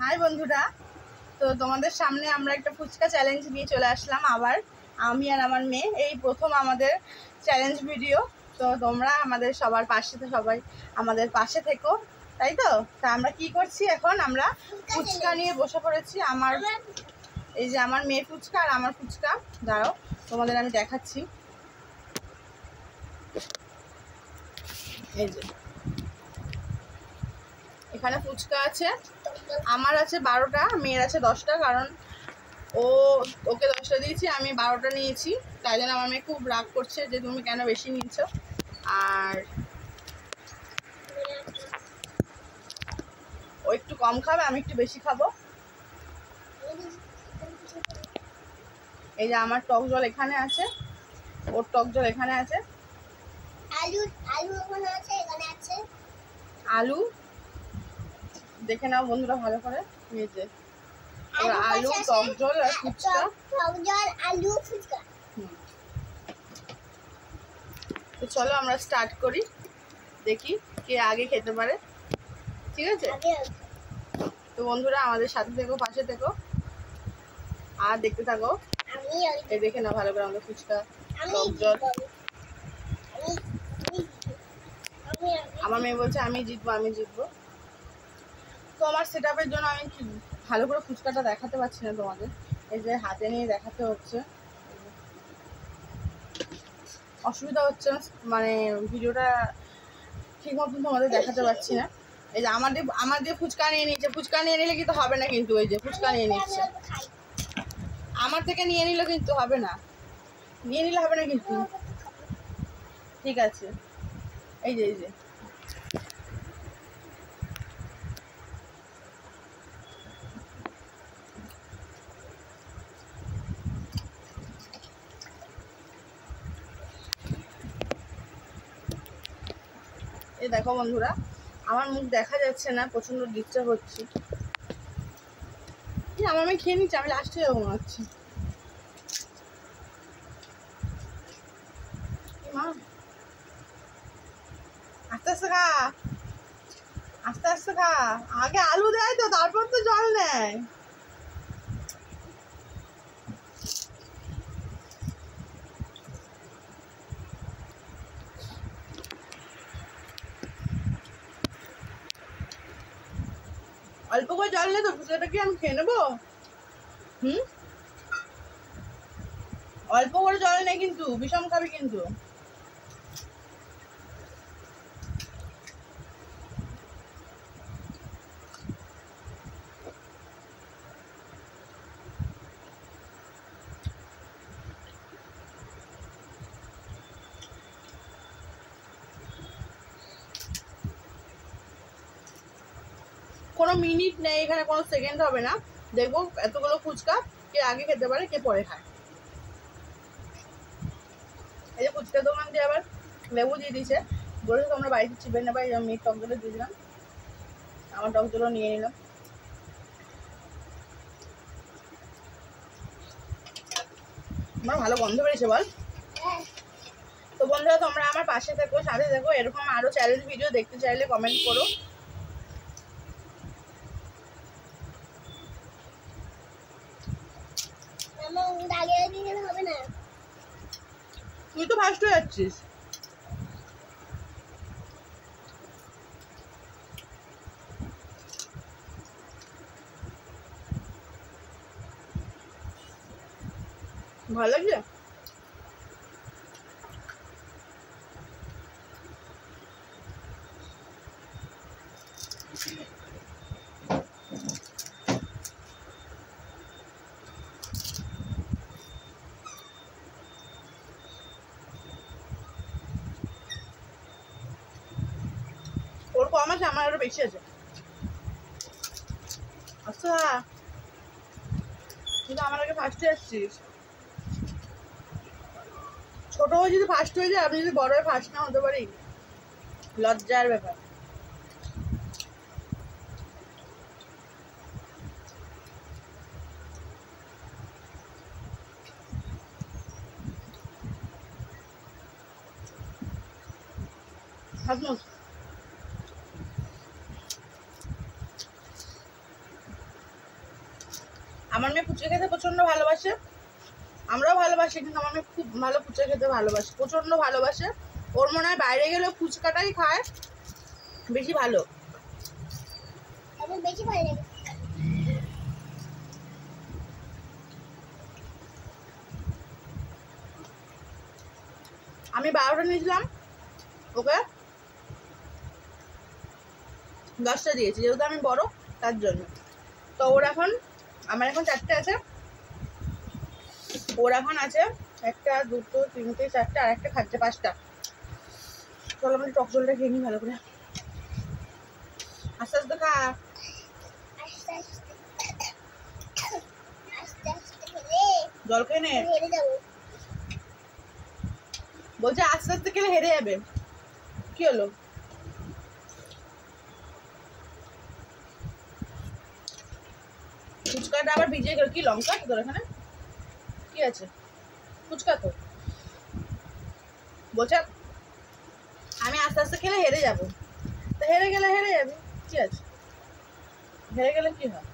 High বন্ধুরা, তো তোমাদের সামনে আমরা একটা ফুচকা চ্যালেঞ্জ নিয়ে চলে আসলাম। আবার আমি আর আমার মেয়ে এই প্রথম আমাদের চ্যালেঞ্জ ভিডিও। তো তোমরা আমাদের সবার পাশে, তো সবাই আমাদের পাশে থেকো, তাই তো? তা আমরা কি করছি এখন? আমরা ফুচকা নিয়ে বসে পড়েছি। আমার এই যে আমার মেয়ে ফুচকা আর আমার ফুচকা, দাঁড়াও তোমাদের আমি দেখাচ্ছি। এই যে এখানে ফুচকা আছে, আমার আছে 12টা, মেয়ের আছে 10টা, কারণ ওকে 10টা দিয়েছি, আমি 12টা নিয়েছি। তাই জন্য আমার মেয়ে খুব রাগ করছে যে তুমি কেন বেশি নিচ্ছ। আর ও একটু কম খাবে, আমি একটু বেশি খাবো। এই যে আমার টক জল এখানে আছে, ওর টক জল এখানে আছে, আলু দেখে নাও বন্ধুরা ভালো করে। এই যে আলু, টক জল আর ফুচকা। তো চলো আমরা স্টার্ট করি, দেখি কে আগে খেতে পারে। ঠিক আছে, তো বন্ধুরা আমাদের সাথে থেকো, পাশে থেকো আর দেখতে থাকো। এই দেখে না ভালো করে আমাদের ফুচকা, টক জল। আমার মেয়ে বলছে আমি জিতবো, আমি জিতবো। তো আমার সেট আপের জন্য আমি ভালো করে ফুচকাটা দেখাতে পারছি না তোমাদের। এই যে হাতে নিয়ে দেখাতে হচ্ছে, অসুবিধা হচ্ছে, মানে ভিডিওটা ঠিক মতন তোমাদের দেখাতে পারছি না। এই যে আমার দিয়ে ফুচকা নিয়ে নিচ্ছে, ফুচকা নিয়ে নিলে কিন্তু হবে না, কিন্তু এই যে ফুচকা নিয়ে নিচ্ছে, আমার থেকে নিয়ে নিলে কিন্তু হবে না, নিয়ে নিলে হবে না কিন্তু। ঠিক আছে, এই যে এই দেখো বন্ধুরা, আমার মুখ দেখা যাচ্ছে না, প্রচন্ড ডিস্টার্ব হচ্ছে। আমার মেয়ে খেয়ে নিচ্ছে, আমি লাস্টে যাবো মনে হচ্ছে। মা আস্তে আস্তে খা, আস্তে আস্তে খা, আগে আলু দেয় তো তারপর তো জল নেয়। অল্প করে জল নেই তো, ফুচকাটা কি আমি খেয়ে নেবো? অল্প করে জল নেই কিন্তু, বিষম খাবি কিন্তু। কোনো মিনিট নেই এখানে, কোনো সেকেন্ড হবে না। দেখবো এতগুলো ফুচকা কে আগে খেতে পারে, কে পরে খায়। এই যে ফুচকা দোকান দিয়ে আবার লেবু দিয়ে দিয়েছে, বলেছে তোমরা বাড়িতে চিপে নেবা। এই আমি টক জলে দিয়ে দিলাম, আমার টক জলও নিয়ে নিলাম। আমার ভালো গন্ধ বেরিয়েছে বল। তো বন্ধুরা তোমরা আমার পাশে থেকো, সাথে থেকো, এরকম আরো চ্যালেঞ্জ ভিডিও দেখতে চাইলে কমেন্ট করো। তুই তো ফার্স্ট হয়ে যাচ্ছিস। ভালো লাগছে? ওর কম আছে, আমার আরো বেশি আছে। আচ্ছা, কিন্তু আমার আগে ফার্স্টে আসছিস। ছোট হয়ে যদি ফার্স্ট হয়ে যায়, আমি যদি বড় হয়ে ফার্স্ট না হতে পারি, লজ্জার ব্যাপার। আমার মেয়ে ফুচকা খেতে প্রচণ্ড ভালোবাসে, আমরাও ভালোবাসি, কিন্তু আমার মেয়ে খুব ভালো ফুচকা খেতে ভালোবাসে, প্রচণ্ড ভালোবাসে। ওর মনে হয় বাইরে গেলেও ফুচকাটাই খায় বেশি ভালো। বেশি ভালো লাগে। আমি 12টা নিয়েছিলাম, ওকে 10টা দিয়েছি, যেহেতু আমি বড় তার জন্য। তো ওর এখন, আমার এখন 4টে আছে, ওর এখন আছে 1টা 2টো 3টে 4টে, আর একটা খাচ্ছে 5টা। চলো আমি টক জলটা খেয়ে নিই ভালো করে। আস্তে আস্তে খা, আস্তে আস্তে খেলে জল খেয়ে নে। হেরে যাবো। বলছে আস্তে আস্তে খেলে হেরে যাবে, কি হলো? ফুচকাটা আবার ভিজিয়ে গেল, কি লঙ্কা তোর এখানে কি আছে? ফুচকা তো বলছে আমি আস্তে আস্তে খেলে হেরে যাবো, তো হেরে গেলে হেরে যাবে, কি আছে? হেরে গেলে কি হয়?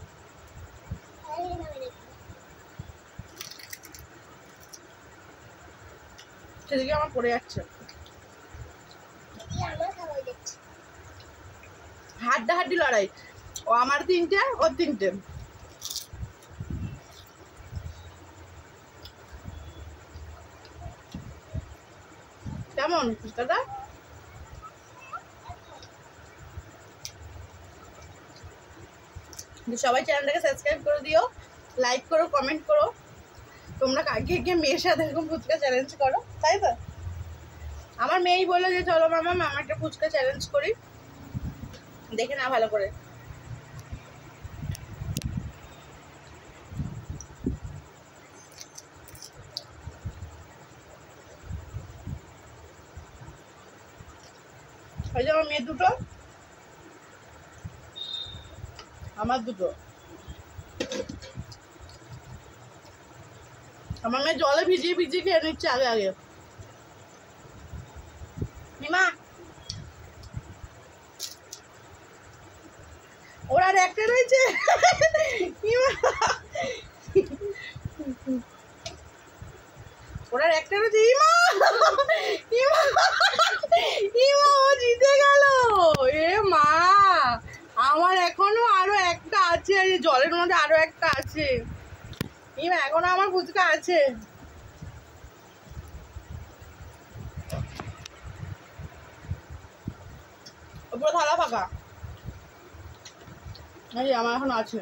সেদিকে আমার পড়ে যাচ্ছে, হাড্ডাহাড্ডি লড়াই, ও আমার 3টে ওর 3টে। কেমন ফুচকাটা? সবাই চ্যানেলটাকে সাবস্ক্রাইব করে দিও, লাইক করো, কমেন্ট করো। তোমরা কাকে কে মেয়ের সাথে এরকম ফুচকা চ্যালেঞ্জ করো, তাই তো? আমার মেয়েই বললো যে চলো মামা একটা ফুচকা চ্যালেঞ্জ করি, দেখে না ভালো করে। ওই যে আমার মেয়ে দুটো, আমার দুটো, আমার মেয়ে জলে ভিজিয়ে ভিজিয়ে খেয়ে নিচ্ছে আগে আগে। নিমা ওর আর একটা রয়েছে, ওর আর একটা রয়েছে। ইমা ইমা ইমা, ও জিতে গেল। এ মা, আমার এখনো আরো একটা আছে, এই জলের মধ্যে আরো একটা আছে। ইমা এখনো আমার ফুচকা আছে। পুরো থালা ফাঁকা, এই আমার এখন আছে,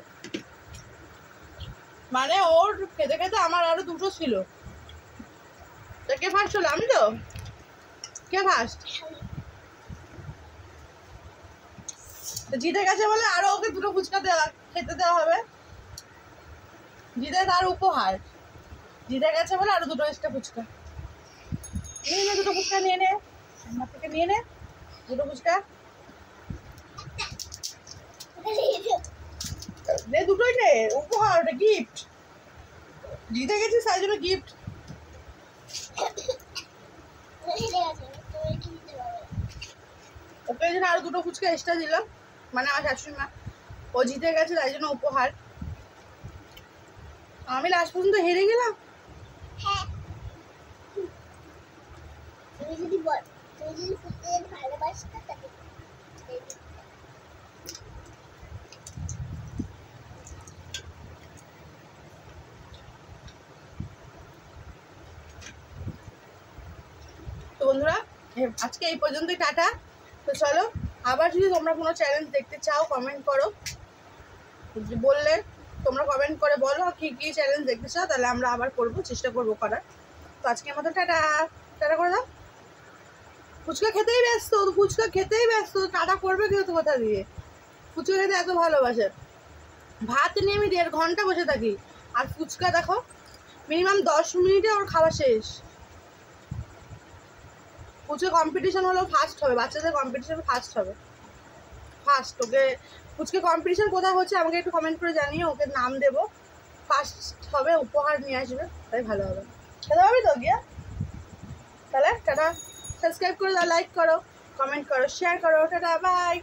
মানে ওর খেতে খেতে আমার আরো দুটো ছিল। তা কে ফার্স্ট হলো? আমি তো। কে ফার্স্ট? জিতে গেছে বলে আরো ওকে দুটো ফুচকা খেতে দেওয়া হবে, জিতে তার উপহার। জিতে গেছে বলে আরো দুটো এক্সট্রা ফুচকা নিয়ে নে, দুটো ফুচকা নিয়ে নে, আমার থেকে নিয়ে নে দুটো ফুচকা, নে দুটোই নে, উপহার, ওটা গিফট। জিতে গেছিস তাই জন্য গিফট। ওকে এই জন্য আরো দুটো ফুচকা এক্সট্রা দিলাম, মানে আমার শাশুড়ি মা, ও জিতে গেছে তাই জন্য উপহার। আমি লাস্ট পর্যন্ত হেরে গেলাম। হ্যাঁ, তুমি যদি ভালোবাসতে তাকে তো বন্ধুরা আজকে এই পর্যন্তই, টাটা। তো চলো, আবার যদি তোমরা কোনো চ্যালেঞ্জ দেখতে চাও কমেন্ট করো, বললে তোমরা কমেন্ট করে বলো কি কি চ্যালেঞ্জ দেখতে চাও, তাহলে আমরা আবার করবো, চেষ্টা করবো করার। তো আজকের মতো টাটা, টাটা করে দাও। ফুচকা খেতেই ব্যস্ত, ফুচকা খেতেই ব্যস্ত, টাটা করবে কেউ তো কোথা দিয়ে? ফুচকা খেতে এত ভালোবাসে, ভাত নিয়ে আমি 1.5 ঘন্টা বসে থাকি, আর ফুচকা দেখো মিনিমাম 10 মিনিটে ওর খাওয়া শেষ। ফুচকা কম্পিটিশন হলেও ফার্স্ট হবে, বাচ্চাদের কম্পিটিশন ফার্স্ট হবে, ফার্স্ট। ওকে ফুচকা কম্পিটিশন কোথায় হচ্ছে আমাকে একটু কমেন্ট করে জানিয়ে, ওকে নাম দেবো, ফার্স্ট হবে, উপহার নিয়ে আসবে, তাই ভালো হবে। খেতে পারবি তো গিয়া? তাহলে টাটা, সাবস্ক্রাইব করে দাও, লাইক করো, কমেন্ট করো, শেয়ার করো, টাটা, বাই।